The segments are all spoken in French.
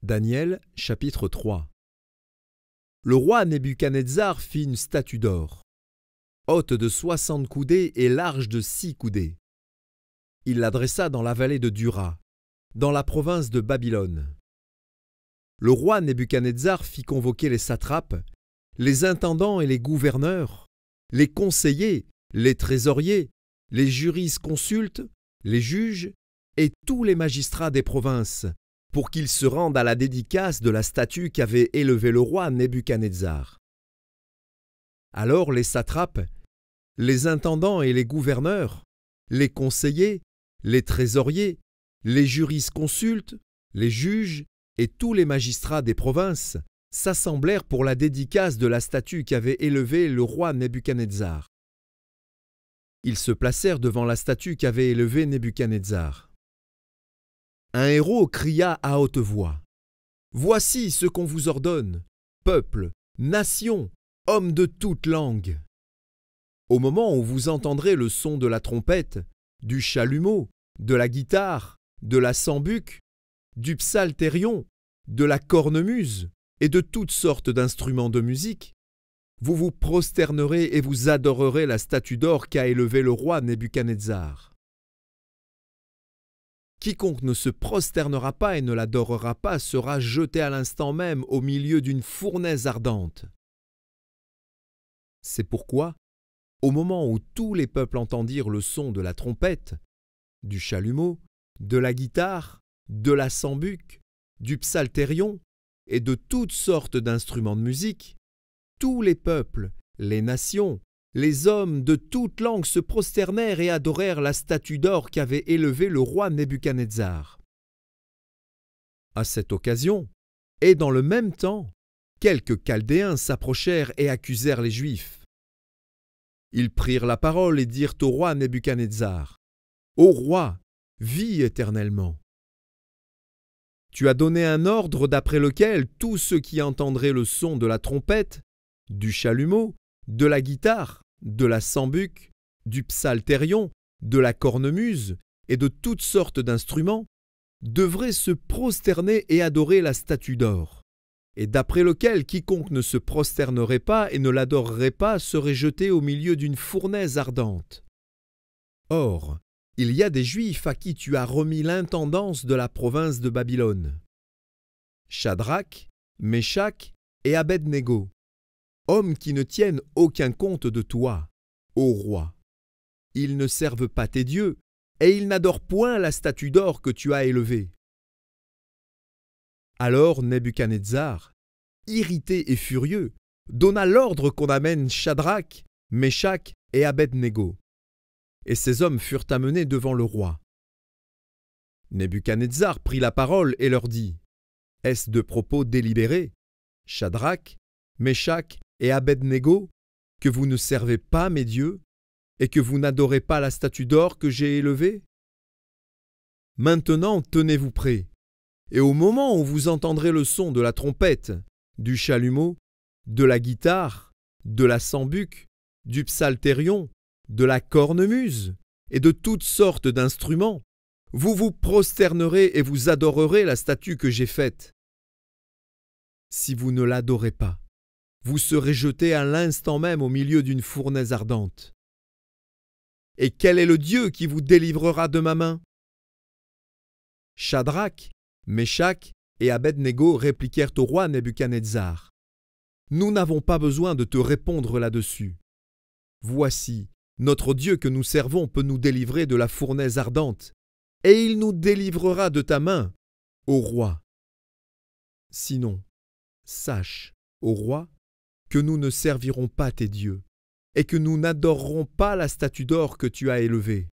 Daniel, chapitre 3. Le roi Nebuchadnezzar fit une statue d'or, haute de 60 coudées et large de 6 coudées. Il l'adressa dans la vallée de Dura, dans la province de Babylone. Le roi Nebuchadnezzar fit convoquer les satrapes, les intendants et les gouverneurs, les conseillers, les trésoriers, les jurisconsultes, les juges et tous les magistrats des provinces, pour qu'ils se rendent à la dédicace de la statue qu'avait élevée le roi Nebuchadnezzar. Alors les satrapes, les intendants et les gouverneurs, les conseillers, les trésoriers, les jurisconsultes, les juges et tous les magistrats des provinces s'assemblèrent pour la dédicace de la statue qu'avait élevée le roi Nebuchadnezzar. Ils se placèrent devant la statue qu'avait élevée Nebuchadnezzar. Un héros cria à haute voix : « Voici ce qu'on vous ordonne, peuple, nation, hommes de toute langue. Au moment où vous entendrez le son de la trompette, du chalumeau, de la guitare, de la sambuc, du psalterion, de la cornemuse et de toutes sortes d'instruments de musique, vous vous prosternerez et vous adorerez la statue d'or qu'a élevée le roi Nebuchadnezzar. Quiconque ne se prosternera pas et ne l'adorera pas sera jeté à l'instant même au milieu d'une fournaise ardente. C'est pourquoi, au moment où tous les peuples entendirent le son de la trompette, du chalumeau, de la guitare, de la sambuc, du psalterion et de toutes sortes d'instruments de musique, tous les peuples, les nations, les hommes de toute langue se prosternèrent et adorèrent la statue d'or qu'avait élevée le roi Nebuchadnezzar. À cette occasion, et dans le même temps, quelques Chaldéens s'approchèrent et accusèrent les Juifs. Ils prirent la parole et dirent au roi Nebuchadnezzar : « Ô roi, vis éternellement. Tu as donné un ordre d'après lequel tous ceux qui entendraient le son de la trompette, du chalumeau, de la guitare, de la sambuc, du psalterion, de la cornemuse et de toutes sortes d'instruments, devraient se prosterner et adorer la statue d'or, et d'après lequel quiconque ne se prosternerait pas et ne l'adorerait pas serait jeté au milieu d'une fournaise ardente. Or, il y a des Juifs à qui tu as remis l'intendance de la province de Babylone. Shadrach, Meshach et Abed-Négo, hommes qui ne tiennent aucun compte de toi, ô roi. Ils ne servent pas tes dieux, et ils n'adorent point la statue d'or que tu as élevée. » Alors Nebuchadnezzar, irrité et furieux, donna l'ordre qu'on amène Shadrach, Meshach et Abed-Négo. Et ces hommes furent amenés devant le roi. Nebuchadnezzar prit la parole et leur dit : « Est-ce de propos délibérés, Shadrach, Meshach et Abed-Négo, que vous ne servez pas mes dieux et que vous n'adorez pas la statue d'or que j'ai élevée? Maintenant tenez-vous prêts, et au moment où vous entendrez le son de la trompette, du chalumeau, de la guitare, de la sambuc, du psalterion, de la cornemuse et de toutes sortes d'instruments, vous vous prosternerez et vous adorerez la statue que j'ai faite. Si vous ne l'adorez pas, vous serez jeté à l'instant même au milieu d'une fournaise ardente. Et quel est le Dieu qui vous délivrera de ma main ? » Shadrach, Meshach et Abed-Négo répliquèrent au roi Nebuchadnezzar : « Nous n'avons pas besoin de te répondre là-dessus. Voici, notre Dieu que nous servons peut nous délivrer de la fournaise ardente, et il nous délivrera de ta main, ô roi. Sinon, sache, ô roi, que nous ne servirons pas tes dieux, et que nous n'adorerons pas la statue d'or que tu as élevée. »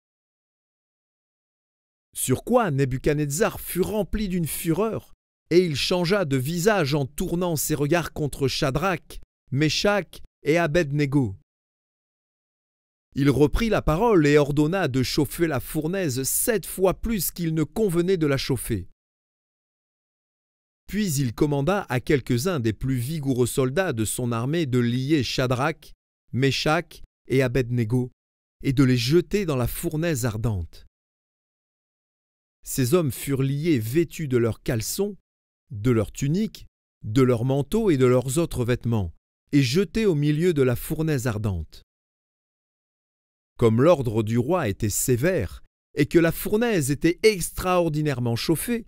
Sur quoi Nebuchadnezzar fut rempli d'une fureur, et il changea de visage en tournant ses regards contre Shadrach, Meshach et Abed-Négo. Il reprit la parole et ordonna de chauffer la fournaise 7 fois plus qu'il ne convenait de la chauffer. Puis il commanda à quelques-uns des plus vigoureux soldats de son armée de lier Shadrach, Meshach et Abed-Négo et de les jeter dans la fournaise ardente. Ces hommes furent liés vêtus de leurs caleçons, de leurs tuniques, de leurs manteaux et de leurs autres vêtements, et jetés au milieu de la fournaise ardente. Comme l'ordre du roi était sévère et que la fournaise était extraordinairement chauffée,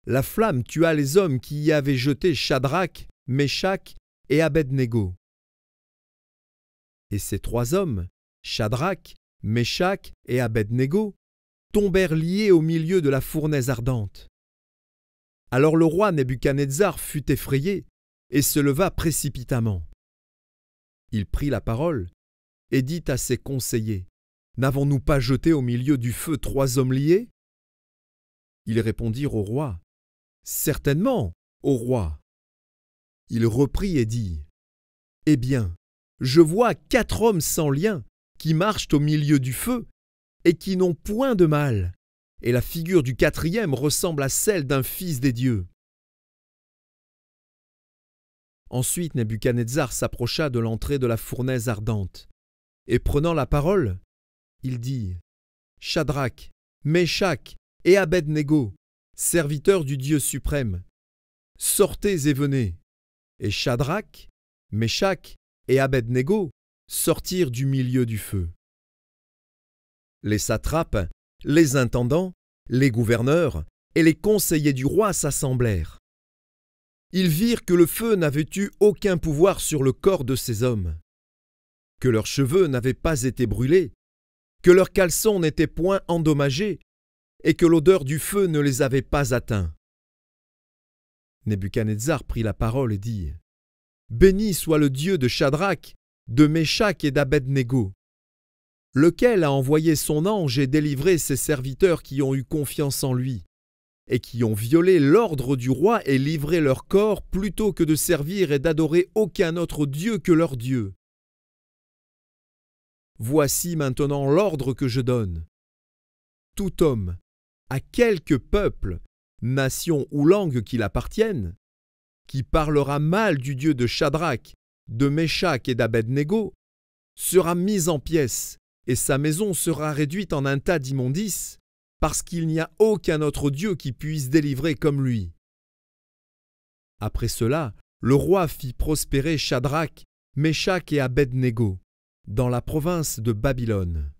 la flamme tua les hommes qui y avaient jeté Shadrach, Meshach et Abed-Négo. Et ces 3 hommes, Shadrach, Meshach et Abed-Négo, tombèrent liés au milieu de la fournaise ardente. Alors le roi Nebuchadnezzar fut effrayé et se leva précipitamment. Il prit la parole et dit à ses conseillers, « N'avons-nous pas jeté au milieu du feu 3 hommes liés ?» Ils répondirent au roi, « Certainement, ô roi. » Il reprit et dit, « Eh bien, je vois 4 hommes sans lien qui marchent au milieu du feu et qui n'ont point de mal, et la figure du 4e ressemble à celle d'un fils des dieux. » Ensuite Nebuchadnezzar s'approcha de l'entrée de la fournaise ardente, et prenant la parole, il dit, « Shadrach, Meshach et Abed-Négo, serviteurs du Dieu suprême, sortez et venez. » Et Shadrach, Meshach et Abed-Négo sortirent du milieu du feu. Les satrapes, les intendants, les gouverneurs et les conseillers du roi s'assemblèrent. Ils virent que le feu n'avait eu aucun pouvoir sur le corps de ces hommes, que leurs cheveux n'avaient pas été brûlés, que leurs caleçons n'étaient point endommagés et que l'odeur du feu ne les avait pas atteints. Nebuchadnezzar prit la parole et dit, « Béni soit le Dieu de Shadrach, de Meshach et d'Abed-Négo, lequel a envoyé son ange et délivré ses serviteurs qui ont eu confiance en lui, et qui ont violé l'ordre du roi et livré leur corps plutôt que de servir et d'adorer aucun autre Dieu que leur Dieu. Voici maintenant l'ordre que je donne. Tout homme, à quelque peuple, nation ou langue qu'il appartienne, qui parlera mal du Dieu de Shadrach, de Meshach et d'Abed-Négo, sera mis en pièces, et sa maison sera réduite en un tas d'immondices, parce qu'il n'y a aucun autre Dieu qui puisse délivrer comme lui. » Après cela, le roi fit prospérer Shadrach, Meshach et Abed-Négo dans la province de Babylone.